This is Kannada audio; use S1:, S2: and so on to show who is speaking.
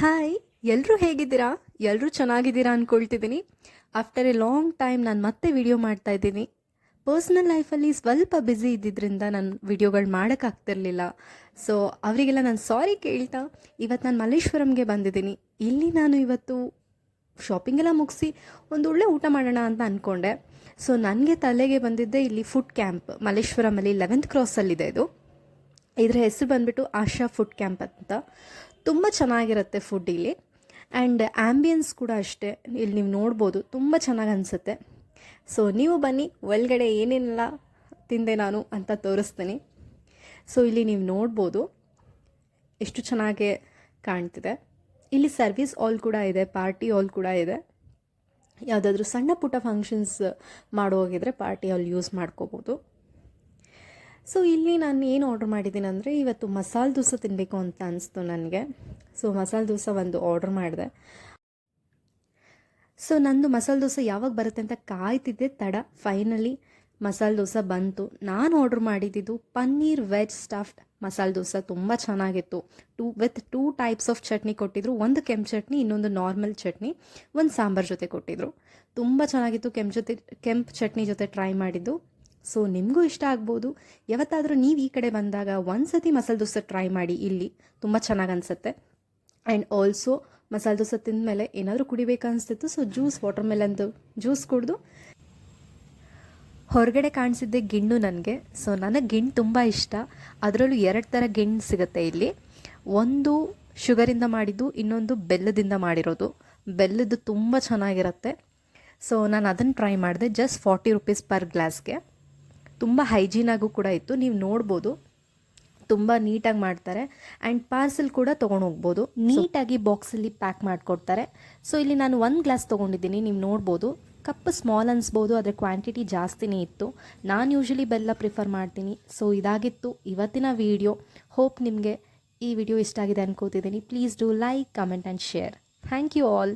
S1: ಹಾಯ್, ಎಲ್ಲರೂ ಹೇಗಿದ್ದೀರಾ? ಎಲ್ಲರೂ ಚೆನ್ನಾಗಿದ್ದೀರಾ ಅಂದ್ಕೊಳ್ತಿದ್ದೀನಿ. ಆಫ್ಟರ್ ಎ ಲಾಂಗ್ ಟೈಮ್ ನಾನು ಮತ್ತೆ ವಿಡಿಯೋ ಮಾಡ್ತಾ ಇದ್ದೀನಿ. ಪರ್ಸ್ನಲ್ ಲೈಫಲ್ಲಿ ಸ್ವಲ್ಪ ಬ್ಯುಸಿ ಇದ್ದಿದ್ದರಿಂದ ನಾನು ವಿಡಿಯೋಗಳು ಮಾಡೋಕ್ಕಾಗ್ತಿರ್ಲಿಲ್ಲ. ಸೊ ಅವರಿಗೆಲ್ಲ ನಾನು ಸಾರಿ ಕೇಳ್ತಾ ಇವತ್ತು ನಾನು ಮಲ್ಲೇಶ್ವರಂಗೆ ಬಂದಿದ್ದೀನಿ. ಇಲ್ಲಿ ನಾನು ಇವತ್ತು ಶಾಪಿಂಗ್ ಎಲ್ಲ ಮುಗಿಸಿ ಒಂದು ಒಳ್ಳೆ ಊಟ ಮಾಡೋಣ ಅಂತ ಅಂದ್ಕೊಂಡೆ. ಸೊ ನನಗೆ ತಲೆಗೆ ಬಂದಿದ್ದೆ ಇಲ್ಲಿ ಫುಡ್ ಕ್ಯಾಂಪ್ ಮಲ್ಲೇಶ್ವರಮಲ್ಲಿ 11th ಕ್ರಾಸಲ್ಲಿದೆ ಇದು. ಇದರ ಹೆಸರು ಬಂದುಬಿಟ್ಟು ಆಶಾ ಫುಡ್ ಕ್ಯಾಂಪ್ ಅಂತ. ತುಂಬ ಚೆನ್ನಾಗಿರುತ್ತೆ ಫುಡ್ ಇಲ್ಲಿ. ಆ್ಯಂಡ್ ಆ್ಯಂಬಿಯನ್ಸ್ ಕೂಡ ಅಷ್ಟೇ, ಇಲ್ಲಿ ನೀವು ನೋಡ್ಬೋದು, ತುಂಬ ಚೆನ್ನಾಗಿ ಅನಿಸುತ್ತೆ. ಸೊ ನೀವು ಬನ್ನಿ, ಒಳಗಡೆ ಏನೇನೆಲ್ಲ ತಿಂದೆ ನಾನು ಅಂತ ತೋರಿಸ್ತೀನಿ. ಸೊ ಇಲ್ಲಿ ನೀವು ನೋಡ್ಬೋದು ಎಷ್ಟು ಚೆನ್ನಾಗಿ ಕಾಣ್ತಿದೆ. ಇಲ್ಲಿ ಸರ್ವಿಸ್ ಹಾಲ್ ಕೂಡ ಇದೆ, ಪಾರ್ಟಿ ಹಾಲ್ ಕೂಡ ಇದೆ. ಯಾವುದಾದ್ರೂ ಸಣ್ಣ ಪುಟ್ಟ ಫಂಕ್ಷನ್ಸ್ ಮಾಡೋಗಿದ್ರೆ ಪಾರ್ಟಿ ಹಾಲ್ ಯೂಸ್ ಮಾಡ್ಕೋಬೋದು. ಸೊ ಇಲ್ಲಿ ನಾನು ಏನು ಆರ್ಡ್ರ್ ಮಾಡಿದ್ದೀನಿ ಅಂದರೆ, ಇವತ್ತು ಮಸಾಲೆ ದೋಸೆ ತಿನ್ನಬೇಕು ಅಂತ ಅನಿಸ್ತು ನನಗೆ. ಸೊ ಮಸಾಲೆ ದೋಸೆ ಒಂದು ಆರ್ಡ್ರ್ ಮಾಡಿದೆ. ಸೊ ನಂದು ಮಸಾಲೆ ದೋಸೆ ಯಾವಾಗ ಬರುತ್ತೆ ಅಂತ ಕಾಯ್ತಿದ್ದೆ, ತಡ ಫೈನಲಿ ಮಸಾಲೆ ದೋಸೆ ಬಂತು. ನಾನು ಆರ್ಡ್ರ್ ಮಾಡಿದ್ದು ಪನ್ನೀರ್ ವೆಜ್ ಸ್ಟಫ್ಡ್ ಮಸಾಲೆ ದೋಸೆ. ತುಂಬ ಚೆನ್ನಾಗಿತ್ತು. ವಿತ್ 2 ಟೈಪ್ಸ್ ಆಫ್ ಚಟ್ನಿ ಕೊಟ್ಟಿದ್ರು. ಒಂದು ಕೆಂಪು ಚಟ್ನಿ, ಇನ್ನೊಂದು ನಾರ್ಮಲ್ ಚಟ್ನಿ, ಒಂದು ಸಾಂಬಾರು ಜೊತೆ ಕೊಟ್ಟಿದ್ರು. ತುಂಬ ಚೆನ್ನಾಗಿತ್ತು. ಕೆಂಪು ಚಟ್ನಿ ಜೊತೆ ಟ್ರೈ ಮಾಡಿದ್ದು. ಸೊ ನಿಮಗೂ ಇಷ್ಟ ಆಗ್ಬೋದು. ಯಾವತ್ತಾದರೂ ನೀವು ಈ ಕಡೆ ಬಂದಾಗ ಒಂದು ಸತಿ ಮಸಾಲೆ ದೋಸೆ ಟ್ರೈ ಮಾಡಿ, ಇಲ್ಲಿ ತುಂಬ ಚೆನ್ನಾಗಿ ಅನಿಸುತ್ತೆ. ಆ್ಯಂಡ್ ಆಲ್ಸೋ ಮಸಾಲೆ ದೋಸೆ ತಿಂದಮೇಲೆ ಏನಾದರೂ ಕುಡಿಬೇಕನ್ನಿಸ್ತಿತ್ತು. ಸೊ ವಾಟರ್ ಮೆಲನ್ದು ಜ್ಯೂಸ್ ಕುಡಿದು ಹೊರಗಡೆ ಕಾಣಿಸಿದ್ದೆ ಗಿಣ್ಣು ನನಗೆ. ಸೊ ನನಗೆ ಗಿಣ್ಣು ತುಂಬ ಇಷ್ಟ. ಅದರಲ್ಲೂ 2 ಥರ ಗಿಣ್ಣು ಸಿಗುತ್ತೆ ಇಲ್ಲಿ. ಒಂದು ಶುಗರಿಂದ ಮಾಡಿದ್ದು, ಇನ್ನೊಂದು ಬೆಲ್ಲದಿಂದ ಮಾಡಿರೋದು. ಬೆಲ್ಲದ್ದು ತುಂಬ ಚೆನ್ನಾಗಿರುತ್ತೆ. ಸೊ ನಾನು ಅದನ್ನು ಟ್ರೈ ಮಾಡಿದೆ. ಜಸ್ಟ್ 40 ರೂಪೀಸ್ ಪರ್ ಗ್ಲಾಸ್ಗೆ. ತುಂಬ ಹೈಜೀನಾಗೂ ಕೂಡ ಇತ್ತು. ನೀವು ನೋಡ್ಬೋದು, ತುಂಬ ನೀಟಾಗಿ ಮಾಡ್ತಾರೆ. ಆ್ಯಂಡ್ ಪಾರ್ಸೆಲ್ ಕೂಡ ತೊಗೊಂಡು ಹೋಗ್ಬೋದು. ನೀಟಾಗಿ ಬಾಕ್ಸಲ್ಲಿ ಪ್ಯಾಕ್ ಮಾಡಿಕೊಡ್ತಾರೆ. ಸೊ ಇಲ್ಲಿ ನಾನು 1 ಗ್ಲಾಸ್ ತೊಗೊಂಡಿದ್ದೀನಿ. ನೀವು ನೋಡ್ಬೋದು, ಕಪ್ ಸ್ಮಾಲ್ ಅನಿಸ್ಬೋದು, ಆದರೆ ಕ್ವಾಂಟಿಟಿ ಜಾಸ್ತಿನೇ ಇತ್ತು. ನಾನು ಯೂಶ್ವಲಿ ಬೆಲ್ಲ ಪ್ರಿಫರ್ ಮಾಡ್ತೀನಿ. ಸೊ ಇದಾಗಿತ್ತು ಇವತ್ತಿನ ವಿಡಿಯೋ. ಹೋಪ್ ನಿಮಗೆ ಈ ವಿಡಿಯೋ ಇಷ್ಟ ಆಗಿದೆ ಅನ್ಕೋತಿದ್ದೀನಿ. Please do like, comment and share. Thank you all.